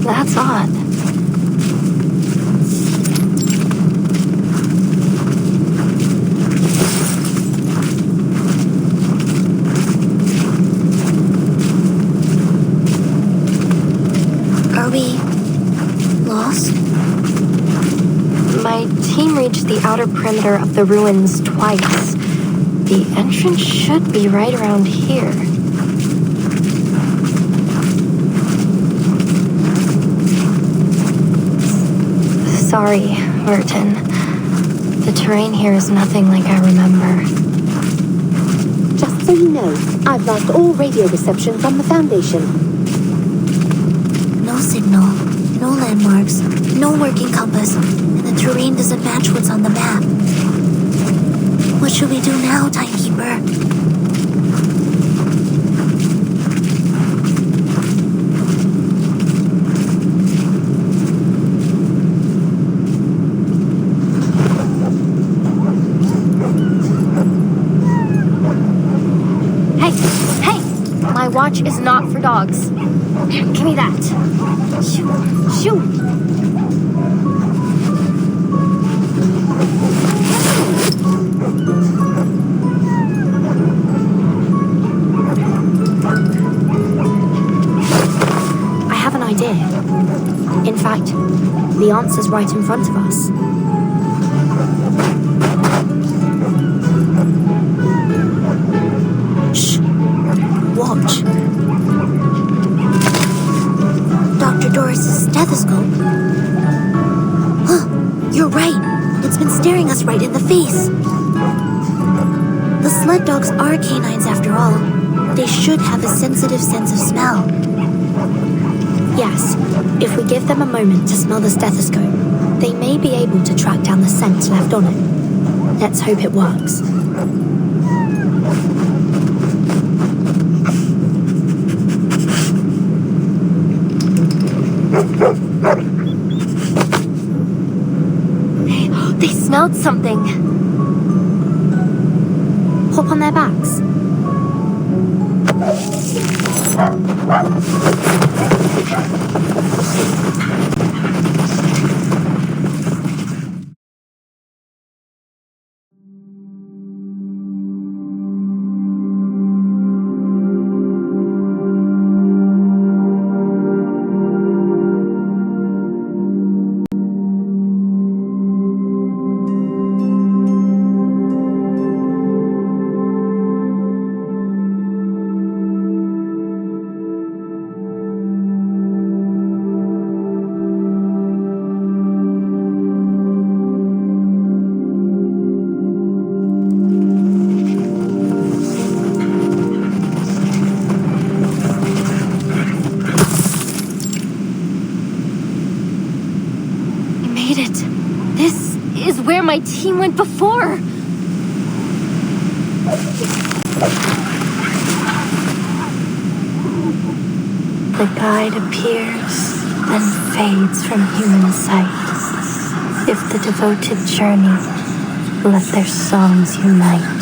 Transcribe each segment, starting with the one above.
That's odd. Are we lost? My team reached the outer perimeter of the ruins twice. The entrance should be right around here. Sorry, Burton. The terrain here is nothing like I remember. Just so you know, I've lost all radio reception from the Foundation. No signal, no landmarks, no working compass, and the terrain doesn't match what's on the map. What should we do now, Timekeeper? My watch is not for dogs. Give me that. Shoo, shoo. I have an idea. In fact, the answer's right in front of us. Watch. Dr. Doris's stethoscope. Huh, you're right. It's been staring us right in the face. The sled dogs are canines after all. They should have a sensitive sense of smell. Yes, if we give them a moment to smell the stethoscope, they may be able to track down the scent left on it. Let's hope it works. They smelled something. Hop on their backs. Where my team went before. The guide appears, then fades from human sight. If the devoted journey, let their songs unite.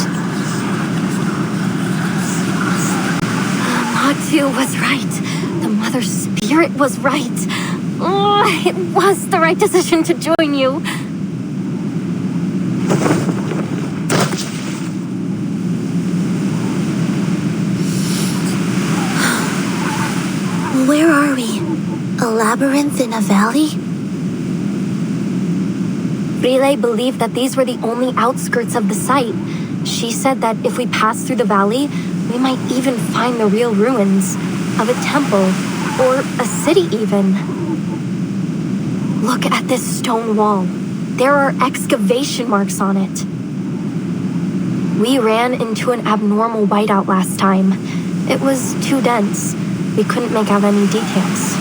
Matu was right. The Mother Spirit was right. Oh, it was the right decision to join you. Where are we? A labyrinth in a valley? Relay believed that these were the only outskirts of the site. She said that if we pass through the valley, we might even find the real ruins of a temple or a city even. Look at this stone wall. There are excavation marks on it. We ran into an abnormal whiteout last time. It was too dense. We couldn't make out any details.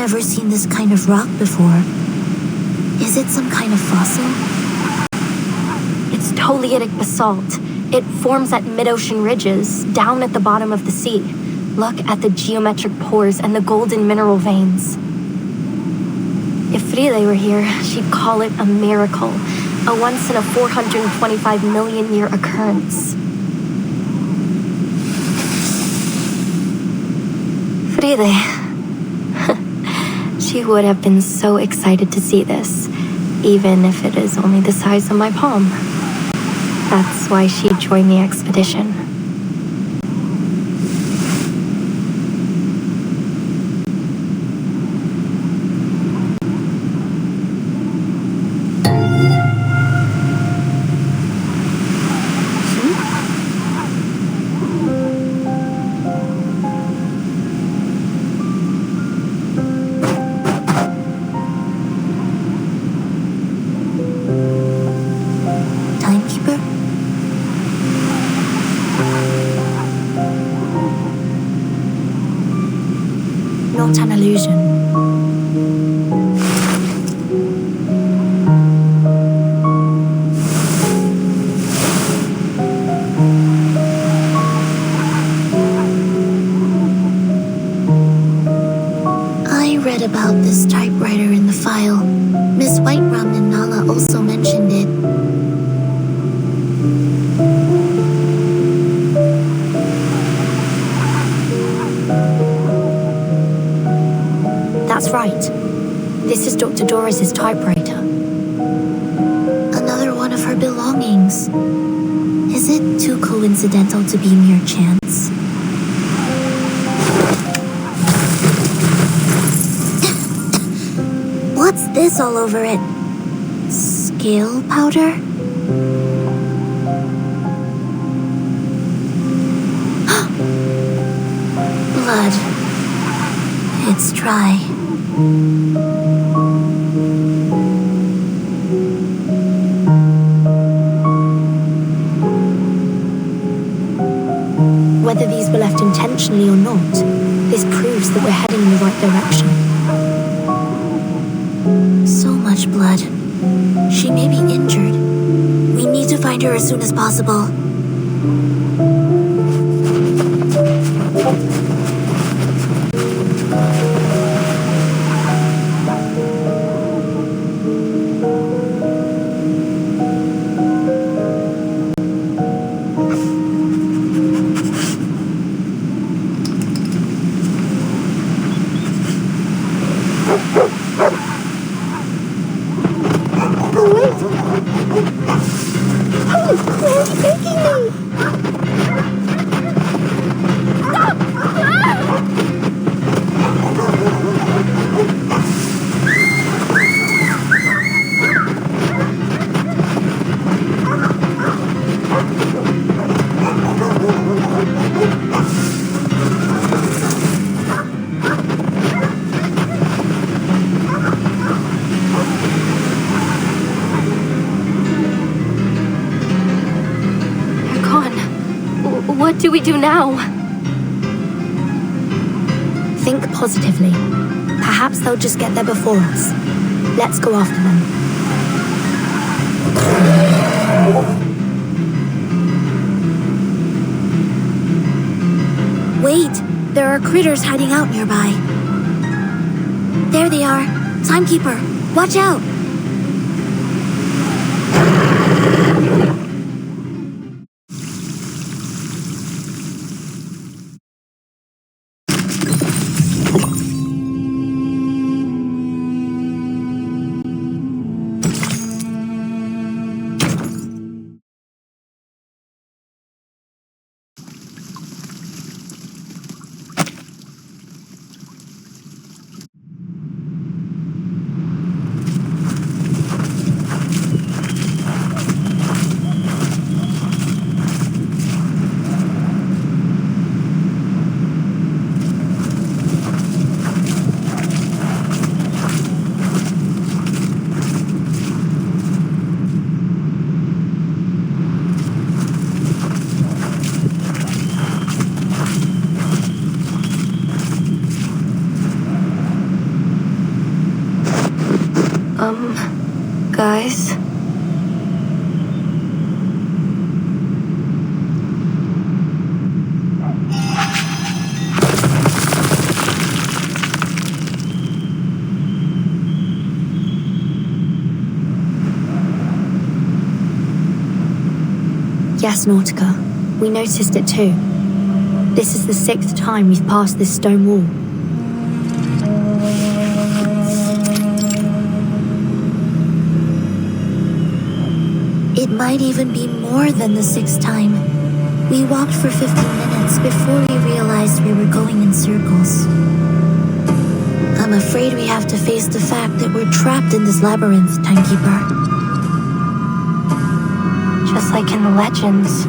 never seen this kind of rock before. Is it some kind of fossil? It's Toliitic basalt. It forms at mid-ocean ridges, down at the bottom of the sea. Look at the geometric pores and the golden mineral veins. If Friede were here, she'd call it a miracle, a once in a 425 million year occurrence. Friede. She would have been so excited to see this, even if it is only the size of my palm. That's why she joined the expedition. Timekeeper? Not an illusion. I read about this typewriter in the file. Miss Whiterum and Nala also mentioned it. That's right. This is Dr. Doris's typewriter. Another one of her belongings. Is it too coincidental to be mere chance? What's this all over it? Scale powder? Blood. It's dry. Whether these were left intentionally or not, this proves that we're heading in the right direction. So much blood. She may be injured. We need to find her as soon as possible. What do we do now? Think positively. Perhaps they'll just get there before us. Let's go after them. Wait! There are critters hiding out nearby. There they are. Timekeeper, watch out! Yes, Nautica. We noticed it too. This is the 6th time we've passed this stone wall. It might even be more than the 6th time. We walked for 15 minutes before we realized we were going in circles. I'm afraid we have to face the fact that we're trapped in this labyrinth, Timekeeper. Just like in the legends.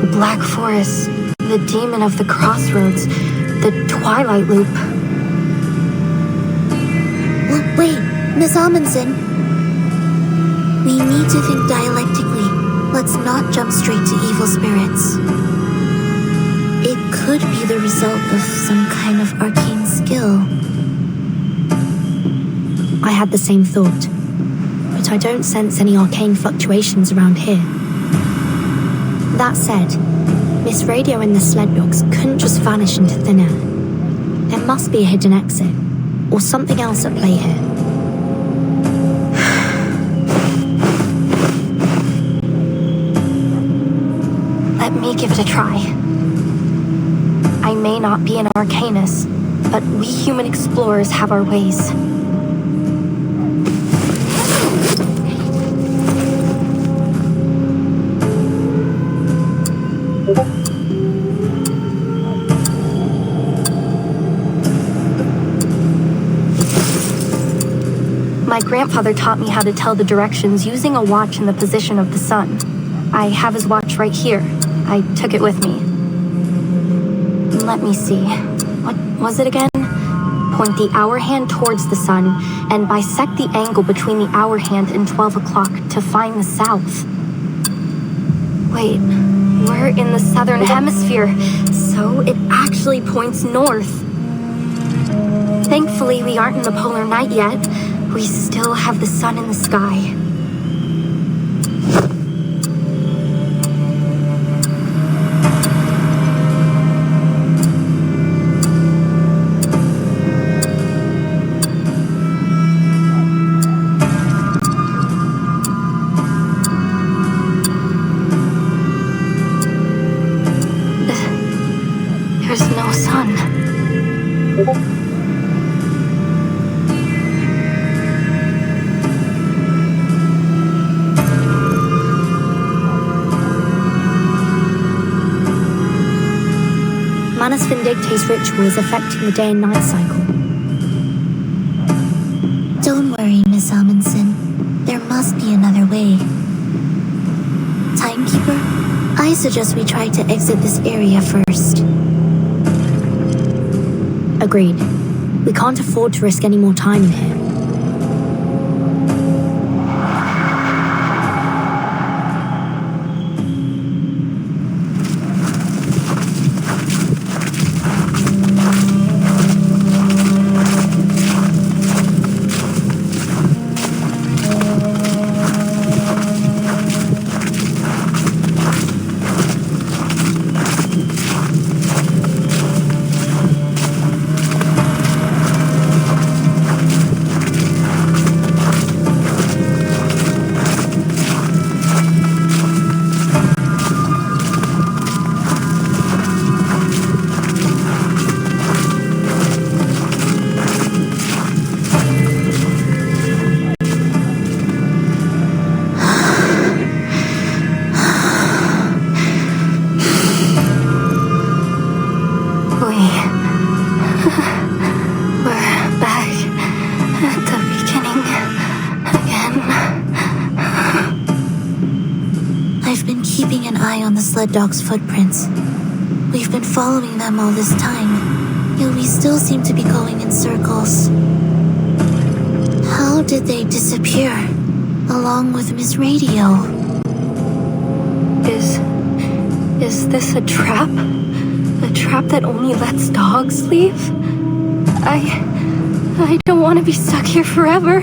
The Black Forest, the Demon of the Crossroads, the Twilight Loop. Wait, Miss Amundsen. We need to think dialectically. Let's not jump straight to evil spirits. It could be the result of some kind of arcane skill. I had the same thought, but I don't sense any arcane fluctuations around here. That said, Miss Radio and the sled dogs couldn't just vanish into thin air. There must be a hidden exit, or something else at play here. Let me give it a try. I may not be an arcanist, but we human explorers have our ways. My grandfather taught me how to tell the directions using a watch in the position of the sun. I have his watch right here. I took it with me. Let me see. What was it again? Point the hour hand towards the sun and bisect the angle between the hour hand and 12 o'clock to find the south. Wait, we're in the southern hemisphere, so it actually points north. Thankfully, we aren't in the polar night yet. We still have the sun in the sky. There's no sun. Manus Vindicte's ritual is affecting the day and night cycle. Don't worry, Miss Amundsen. There must be another way. Timekeeper, I suggest we try to exit this area first. Agreed. We can't afford to risk any more time in here. Sled dog's footprints. We've been following them all this time, yet we still seem to be going in circles. How did they disappear, along with Miss Radio? Is this a trap? A trap that only lets dogs leave? I don't want to be stuck here forever.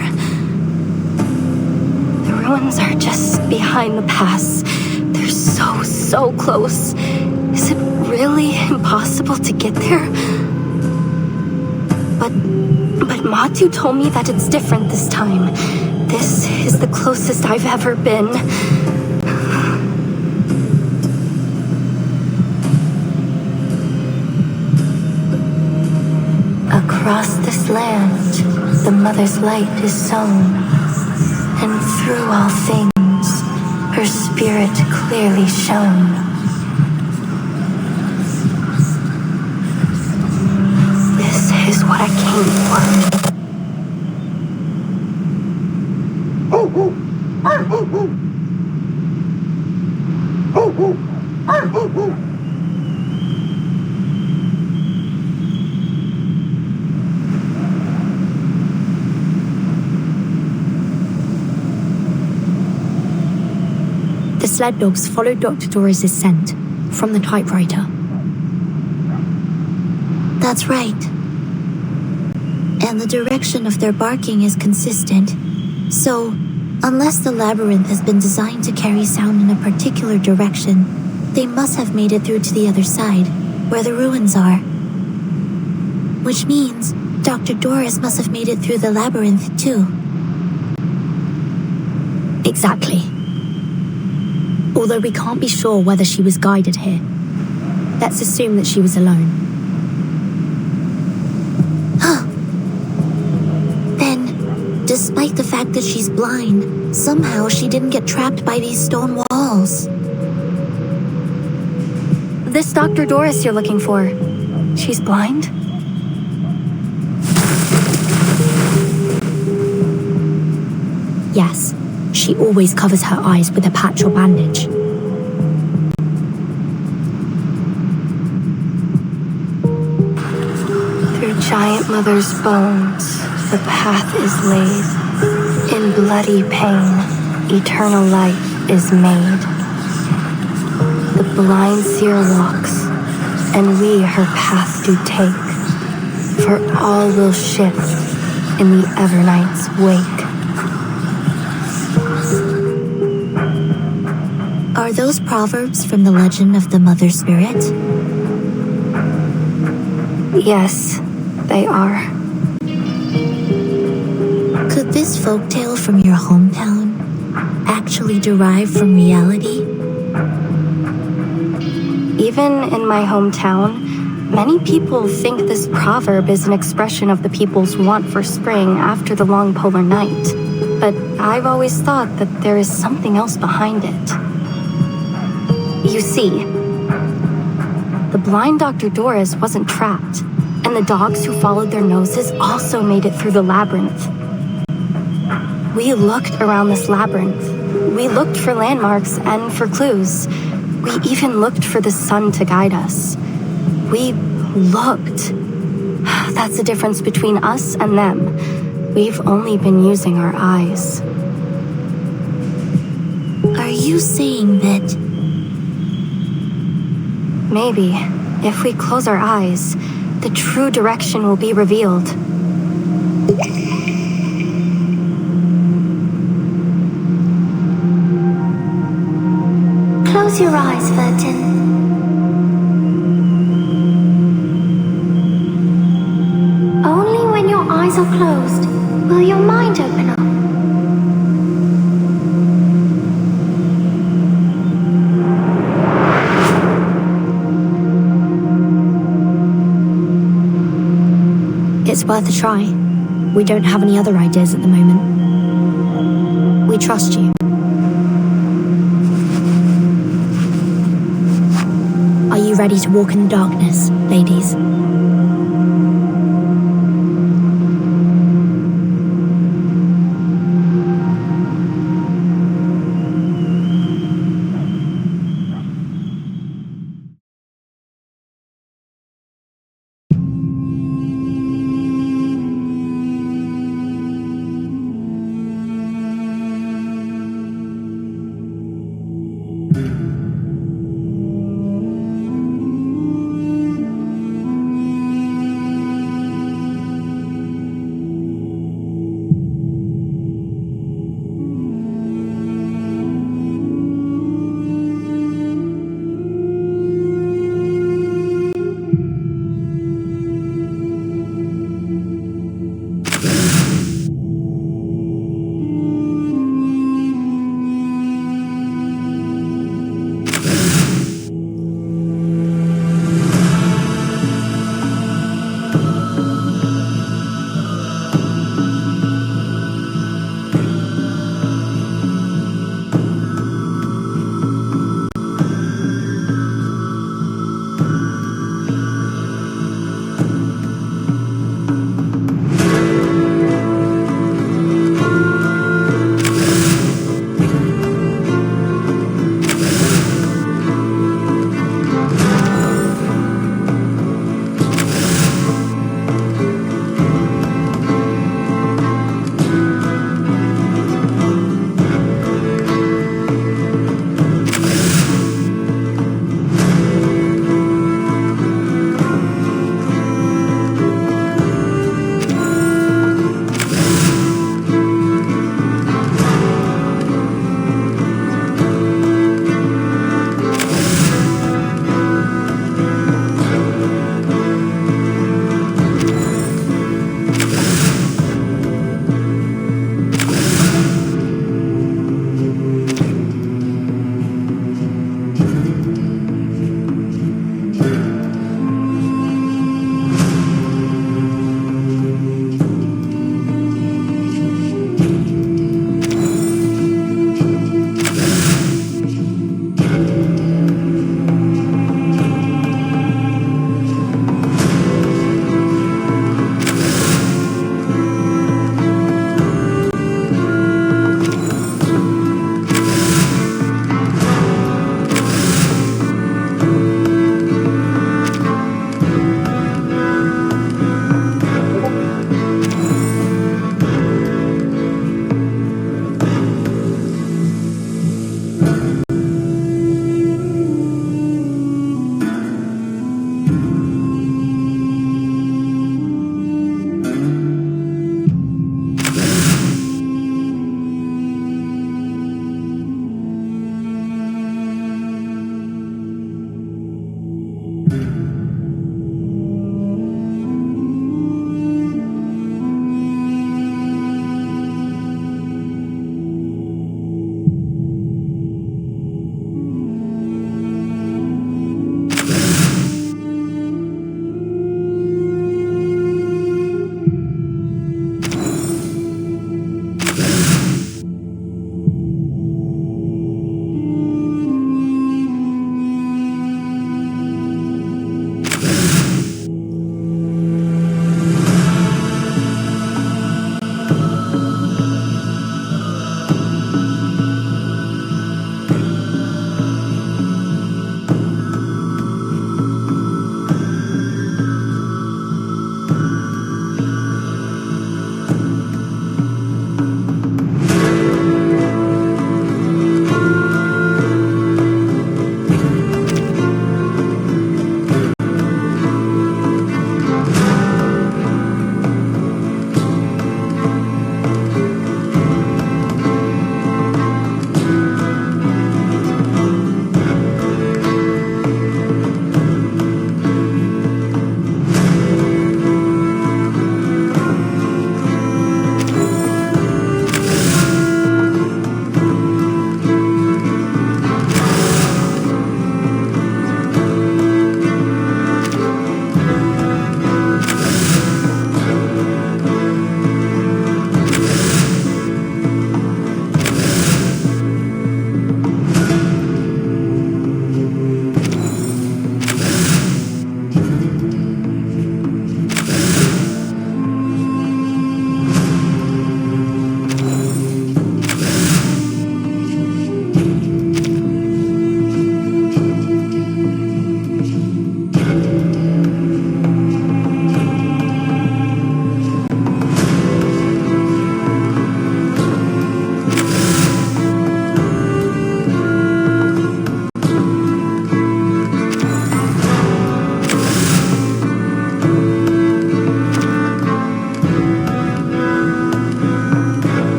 The ruins are just behind the pass. They're so close. Is it really impossible to get there? But Matu told me that it's different this time. This is the closest I've ever been. this land, the mother's light is sown, and through all things, her spirit clearly shone. This is what I came for. The sled dogs followed Dr. Doris's scent from the typewriter. That's right. And the direction of their barking is consistent. So, unless the labyrinth has been designed to carry sound in a particular direction, they must have made it through to the other side, where the ruins are. Which means Dr. Doris must have made it through the labyrinth too. Exactly. Although we can't be sure whether she was guided here. Let's assume that she was alone. Then, despite the fact that she's blind, somehow she didn't get trapped by these stone walls. This Dr. Doris you're looking for, she's blind? Yes, she always covers her eyes with a patch or bandage. Through Giant Mother's bones, the path is laid. In bloody pain, eternal life is made. The blind seer walks, and we her path do take. For all will shift in the Evernight's wake. Are those proverbs from the legend of the Mother Spirit? Yes, they are. Could this folktale from your hometown actually derive from reality? Even in my hometown, many people think this proverb is an expression of the people's want for spring after the long polar night. But I've always thought that there is something else behind it. You see, the blind Dr. Doris wasn't trapped, and the dogs who followed their noses also made it through the labyrinth. We looked around this labyrinth. We looked for landmarks and for clues. We even looked for the sun to guide us. We looked. That's the difference between us and them. We've only been using our eyes. Are you saying that maybe, if we close our eyes, the true direction will be revealed? Close your eyes, Vertin. Only when your eyes are closed will your mind open up. It's worth a try. We don't have any other ideas at the moment. We trust you. Are you ready to walk in the darkness, ladies?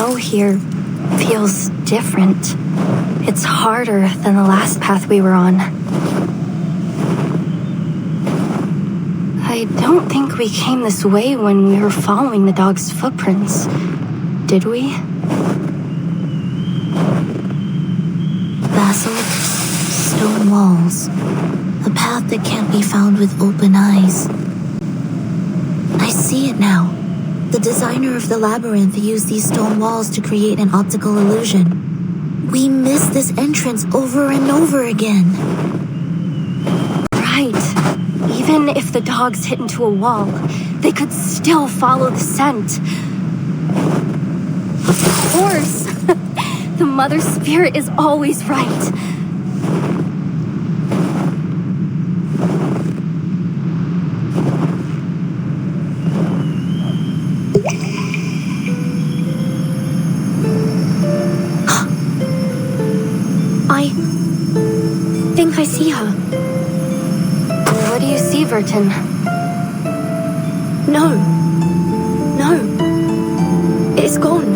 snow here feels different. It's harder than the last path we were on. I don't think we came this way when we were following the dog's footprints, did we? Basalt, stone walls, a path that can't be found with open eyes. I see it now. The designer of the labyrinth used these stone walls to create an optical illusion. We miss this entrance over and over again. Right. Even if the dogs hit into a wall, they could still follow the scent. Of course! The Mother Spirit is always right. I think I see her. What do you see, Vertin? No. It's gone.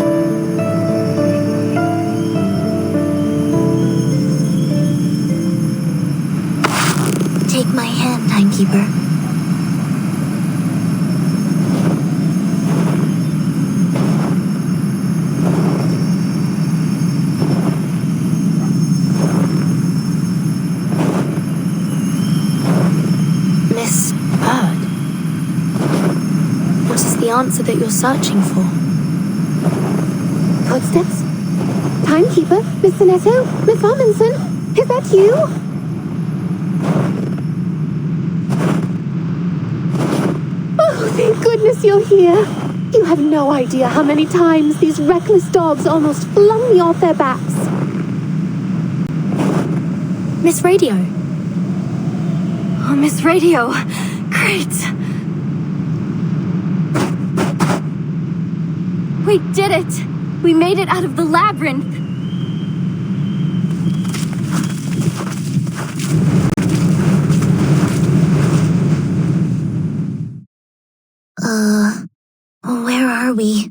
Take my hand, Timekeeper. Miss Bird. What is the answer that you're searching for? Footsteps? Timekeeper? Miss Sinetto? Miss Amundsen? Is that you? Oh, thank goodness you're here. You have no idea how many times these reckless dogs almost flung me off their backs. Miss Radio. Oh, Miss Radio. Great. We did it. We made it out of the labyrinth. Where are we?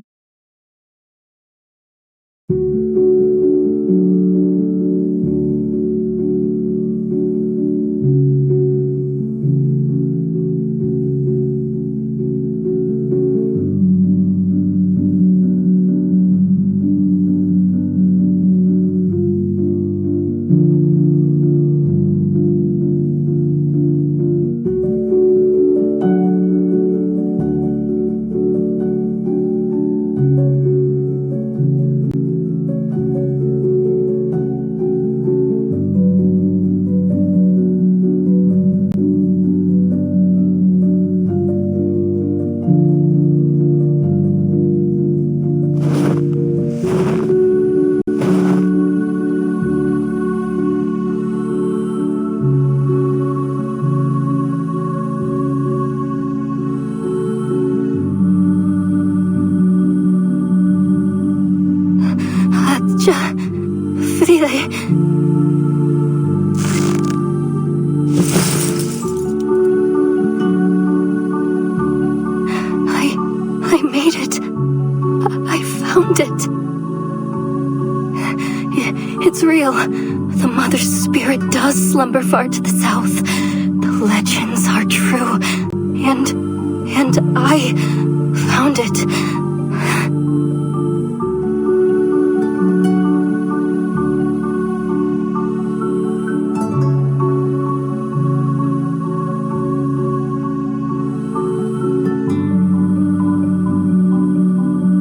I made it. I found it. It's real. The Mother Spirit does slumber far to the south. The legends are true. And I found it.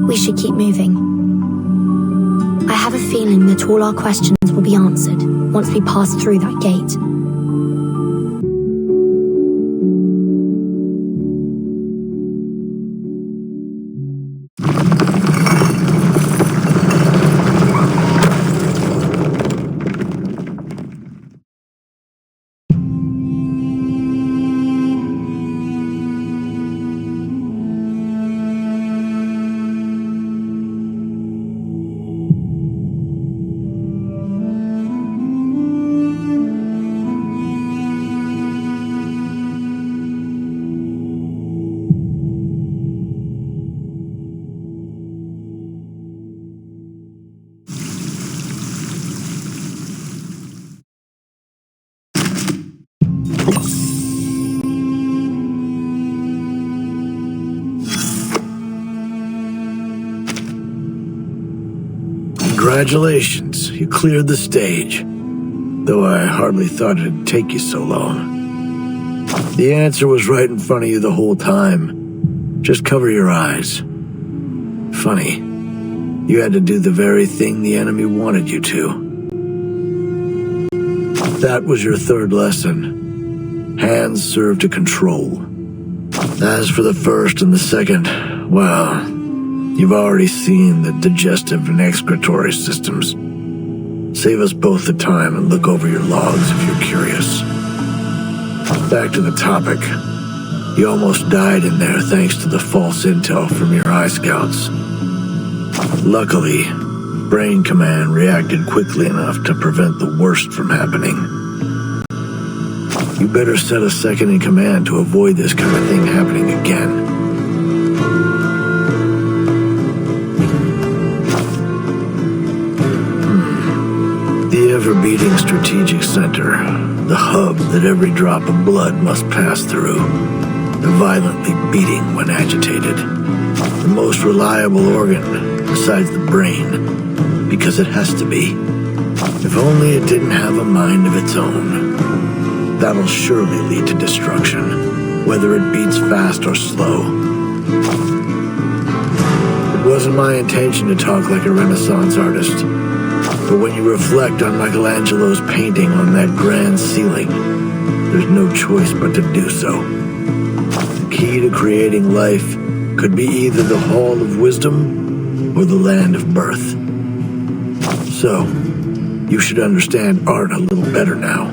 We should keep moving. I have a feeling that all our questions will be answered once we pass through that gate. Congratulations, you cleared the stage. Though I hardly thought it'd take you so long. The answer was right in front of you the whole time. Just cover your eyes. Funny, you had to do the very thing the enemy wanted you to. That was your third lesson. Hands serve to control. As for the first and the second, well, you've already seen the digestive and excretory systems. Save us both the time and look over your logs if you're curious. Back to the topic. You almost died in there thanks to the false intel from your eye scouts. Luckily, Brain Command reacted quickly enough to prevent the worst from happening. You better set a second in command to avoid this kind of thing happening again. The ever-beating strategic center, the hub that every drop of blood must pass through, violently beating when agitated. The most reliable organ, besides the brain, because it has to be. If only it didn't have a mind of its own. That'll surely lead to destruction, whether it beats fast or slow. It wasn't my intention to talk like a Renaissance artist, but when you reflect on Michelangelo's painting on that grand ceiling, there's no choice but to do so. The key to creating life could be either the Hall of Wisdom or the Land of Birth. So, you should understand art a little better now.